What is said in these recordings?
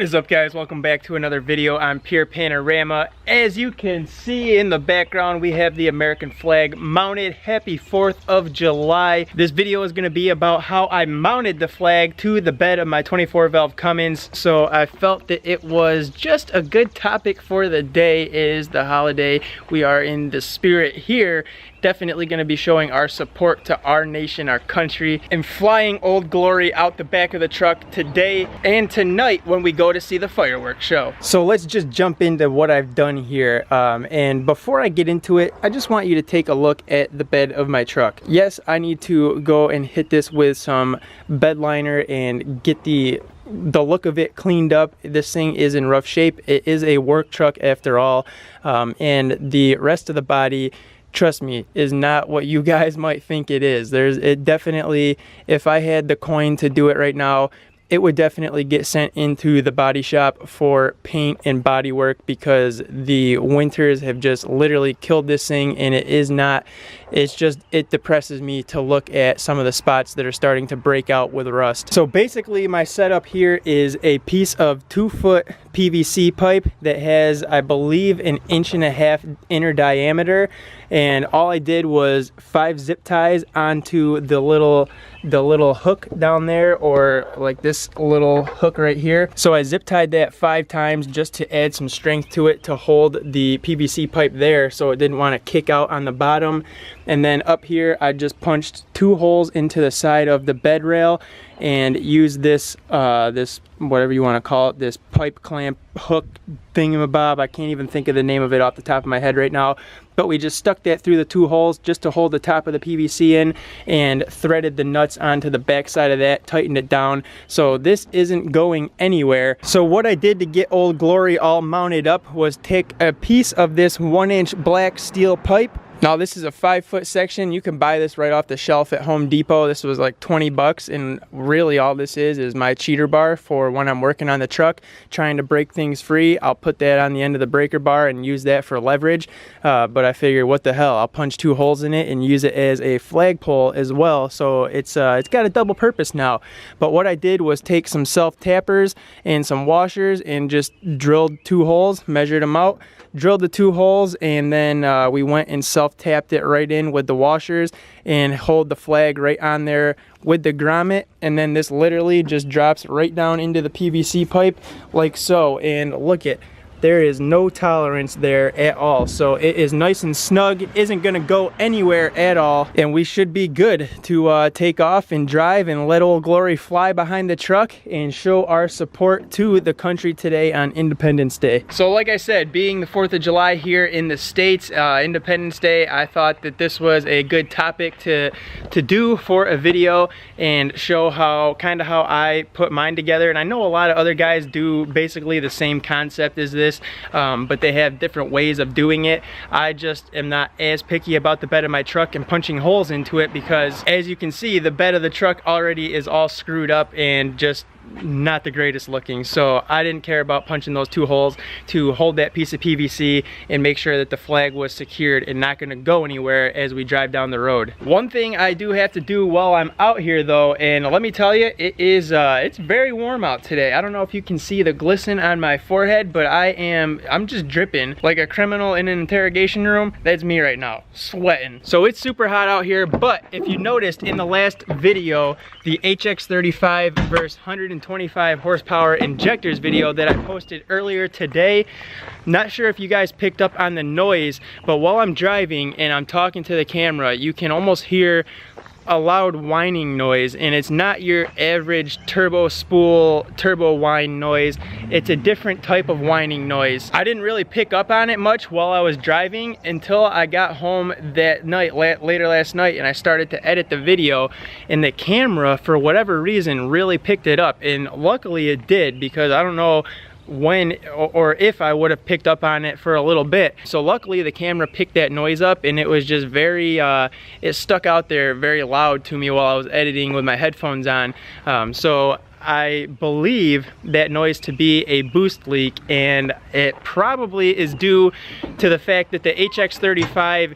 What is up, guys? Welcome back to another video on Pure Panorama. As you can see in the background, we have the American flag mounted. Happy 4th of July. This video is going to be about how I mounted the flag to the bed of my 24 valve Cummins. So I felt that it was just a good topic for the day. It is the holiday. We are in the spirit here. Definitely going to be showing our support to our nation, our country, and flying Old Glory out the back of the truck today and tonight when we go to see the fireworks show. So let's just jump into what I've done here. And before I get into it, I just want you to take a look at the bed of my truck. Yes, I need to go and hit this with some bed liner and get the look of it cleaned up. This thing is in rough shape. It is a work truck after all, and the rest of the body, trust me, is not what you guys might think it is. It definitely, if I had the coin to do it right now, it would definitely get sent into the body shop for paint and body work, because the winters have just literally killed this thing, and it depresses me to look at some of the spots that are starting to break out with rust. So basically my setup here is a piece of 2-foot PVC pipe that has, I believe, 1.5 inch inner diameter, and all I did was 5 zip ties onto the little hook down there, or like this little hook right here. So I zip tied that 5 times just to add some strength to it to hold the PVC pipe there, so it didn't want to kick out on the bottom. And then up here I just punched 2 holes into the side of the bed rail and used this whatever you want to call it, this pipe clamp hook thingamabob. I can't even think of the name of it off the top of my head right now, but we just stuck that through the 2 holes just to hold the top of the PVC in, and threaded the nuts onto the back side of that, tightened it down, so this isn't going anywhere. So what I did to get Old Glory all mounted up was take a piece of this 1-inch black steel pipe. Now this is a 5-foot section. You can buy this right off the shelf at Home Depot. This was like 20 bucks, and really all this is my cheater bar for when I'm working on the truck trying to break things free. I'll put that on the end of the breaker bar and use that for leverage, but I figured, what the hell, I'll punch 2 holes in it and use it as a flagpole as well. So it's got a double purpose now. But what I did was take some self tappers and some washers and just drilled 2 holes, measured them out, drilled the 2 holes, and then we went and self-tapped it right in with the washers and hold the flag right on there with the grommet, and then this literally just drops right down into the PVC pipe like so. And look at, there is no tolerance there at all, so it is nice and snug, isn't gonna go anywhere at all, and we should be good to take off and drive and let Old Glory fly behind the truck and show our support to the country today on Independence Day. So like I said, being the 4th of July here in the States, Independence Day, I thought that this was a good topic to do for a video and show how I put mine together. And I know a lot of other guys do basically the same concept as this, but they have different ways of doing it. I just am not as picky about the bed of my truck and punching holes into it, because as you can see, the bed of the truck already is all screwed up and just not the greatest looking. So I didn't care about punching those 2 holes to hold that piece of PVC and make sure that the flag was secured and not going to go anywhere as we drive down the road. One thing I do have to do while I'm out here though, and let me tell you, it's very warm out today. I don't know if you can see the glisten on my forehead, but I'm just dripping like a criminal in an interrogation room. That's me right now, sweating. So it's super hot out here. But if you noticed in the last video, the HX35 versus 125 horsepower injectors video that I posted earlier today, not sure if you guys picked up on the noise, but while I'm driving and I'm talking to the camera, you can almost hear a loud whining noise, and it's not your average turbo spool turbo whine noise. It's a different type of whining noise. I didn't really pick up on it much while I was driving until I got home that night, later last night, and I started to edit the video, and the camera, for whatever reason, really picked it up. And luckily it did, because I don't know when or if I would have picked up on it for a little bit. So luckily the camera picked that noise up, and it was just very it stuck out there very loud to me while I was editing with my headphones on. So I believe that noise to be a boost leak, and it probably is due to the fact that the HX35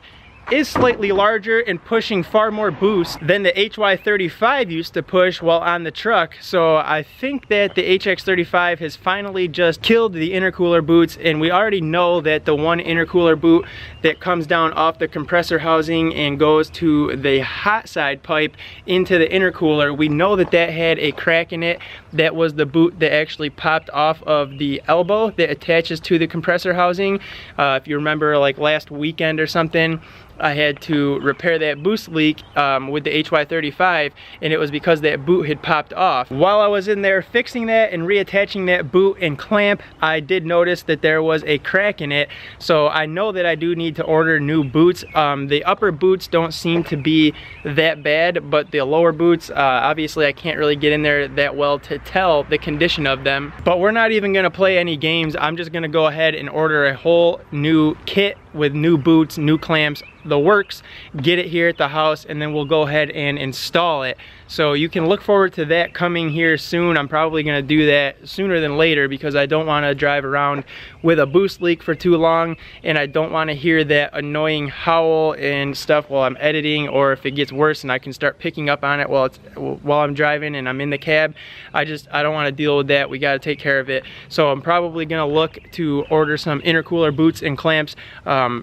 is slightly larger and pushing far more boost than the HY35 used to push while on the truck. So I think that the HX35 has finally just killed the intercooler boots, and we already know that the one intercooler boot that comes down off the compressor housing and goes to the hot side pipe into the intercooler, we know that that had a crack in it. That was the boot that actually popped off of the elbow that attaches to the compressor housing. If you remember, like last weekend or something, I had to repair that boost leak with the HY35, and it was because that boot had popped off. While I was in there fixing that and reattaching that boot and clamp, I did notice that there was a crack in it, so I know that I do need to order new boots. The upper boots don't seem to be that bad, but the lower boots, obviously I can't really get in there that well to tell the condition of them. But we're not even gonna play any games. I'm just gonna go ahead and order a whole new kit with new boots, new clamps, the works, get it here at the house, and then we'll go ahead and install it. So you can look forward to that coming here soon. I'm probably gonna do that sooner than later because I don't wanna drive around with a boost leak for too long, and I don't wanna hear that annoying howl and stuff while I'm editing, or if it gets worse and I can start picking up on it while I'm driving and I'm in the cab. I don't wanna deal with that. We gotta take care of it. So I'm probably gonna look to order some intercooler boots and clamps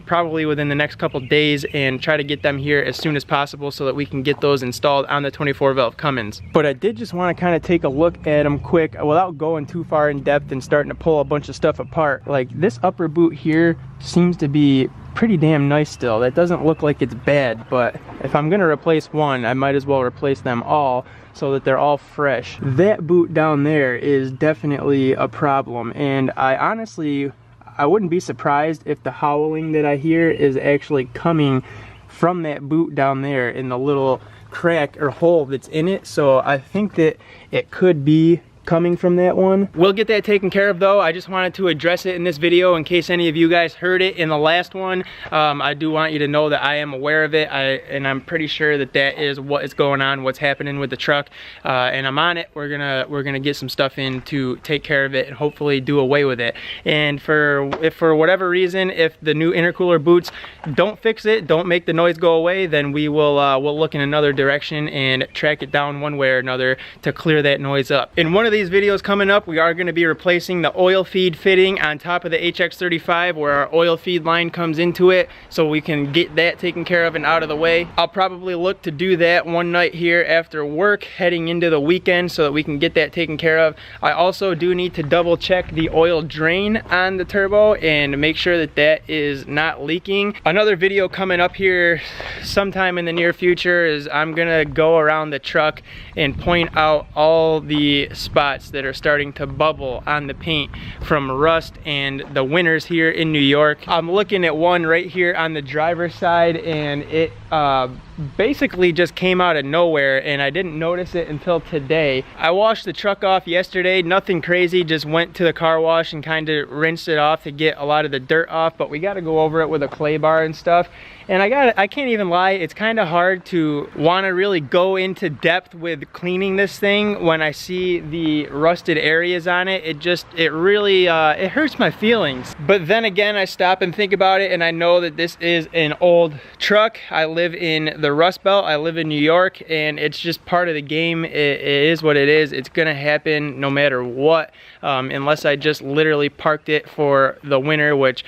probably within the next couple days and try to get them here as soon as possible so that we can get those installed on the 24 valve Cummins. But I did just want to kind of take a look at them quick without going too far in depth and starting to pull a bunch of stuff apart. Like this upper boot here seems to be pretty damn nice still. That doesn't look like it's bad, but if I'm gonna replace one, I might as well replace them all so that they're all fresh. That boot down there is definitely a problem, and I wouldn't be surprised if the howling that I hear is actually coming from that boot down there in the little crack or hole that's in it. So I think that it could be coming from that one. We'll get that taken care of though. I just wanted to address it in this video in case any of you guys heard it in the last one. I do want you to know that I am aware of it, and I'm pretty sure that that is what is going on, what's happening with the truck, and I'm on it. We're gonna get some stuff in to take care of it and hopefully do away with it. And if for whatever reason, if the new intercooler boots don't fix it, don't make the noise go away, then we'll look in another direction and track it down one way or another to clear that noise up. In one of these videos coming up, we are going to be replacing the oil feed fitting on top of the HX35 where our oil feed line comes into it, so we can get that taken care of and out of the way. I'll probably look to do that one night here after work heading into the weekend so that we can get that taken care of. I also do need to double check the oil drain on the turbo and make sure that that is not leaking. Another video coming up here sometime in the near future is I'm gonna go around the truck and point out all the spots that are starting to bubble on the paint from rust and the winters here in New York. I'm looking at one right here on the driver's side, and it basically just came out of nowhere, and I didn't notice it until today. I washed the truck off yesterday, nothing crazy, just went to the car wash and kind of rinsed it off to get a lot of the dirt off, but we got to go over it with a clay bar and stuff. And I can't even lie, it's kind of hard to want to really go into depth with cleaning this thing when I see the rusted areas on it. It really it hurts my feelings. But then again, I stop and think about it, and I know that this is an old truck. I live in the Rust Belt, I live in New York, and it's just part of the game. It is what it is. It's gonna happen no matter what, unless I just literally parked it for the winter, which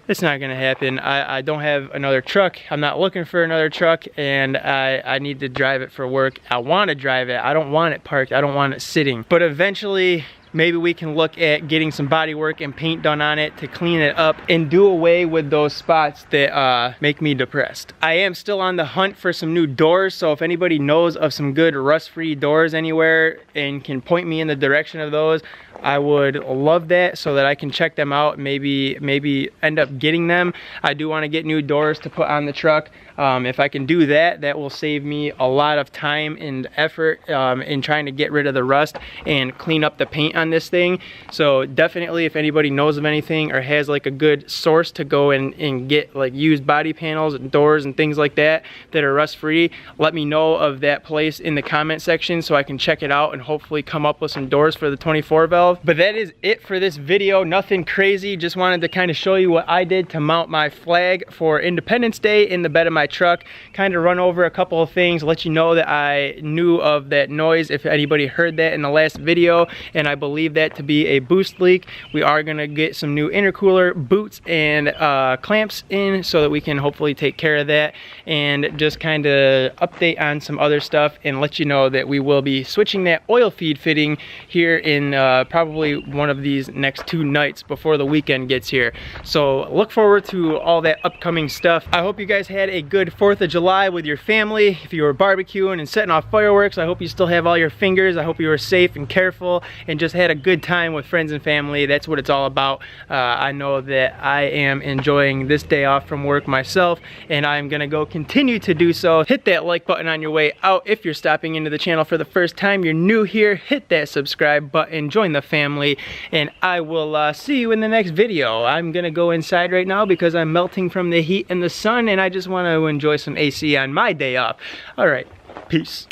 it's not gonna happen. I don't have another truck. I'm not looking for another truck, and I need to drive it for work. I want to drive it. I don't want it parked. I don't want it sitting. But eventually, maybe we can look at getting some body work and paint done on it to clean it up and do away with those spots that make me depressed. I am still on the hunt for some new doors, so if anybody knows of some good rust-free doors anywhere and can point me in the direction of those, I would love that so that I can check them out, maybe end up getting them. I do want to get new doors to put on the truck. If I can do that, that will save me a lot of time and effort in trying to get rid of the rust and clean up the paint on this thing. So definitely, if anybody knows of anything or has like a good source to go and get like used body panels and doors and things like that that are rust free, let me know of that place in the comment section so I can check it out and hopefully come up with some doors for the 24 valve. But that is it for this video. Nothing crazy, just wanted to kind of show you what I did to mount my flag for Independence Day in the bed of my truck, kind of run over a couple of things, let you know that I knew of that noise if anybody heard that in the last video, and I believe that to be a boost leak. We are gonna get some new intercooler boots and clamps in so that we can hopefully take care of that, and just kind of update on some other stuff and let you know that we will be switching that oil feed fitting here in probably one of these next 2 nights before the weekend gets here. So look forward to all that upcoming stuff. I hope you guys had a good 4th of July with your family. If you were barbecuing and setting off fireworks, I hope you still have all your fingers. I hope you were safe and careful and just had a good time with friends and family. That's what it's all about. I know that I am enjoying this day off from work myself, and I'm gonna go continue to do so. Hit that like button on your way out if you're stopping into the channel for the first time. You're new here, hit that subscribe button, join the family, and I will see you in the next video. I'm gonna go inside right now because I'm melting from the heat and the sun, and I just want to enjoy some AC on my day off. All right, peace.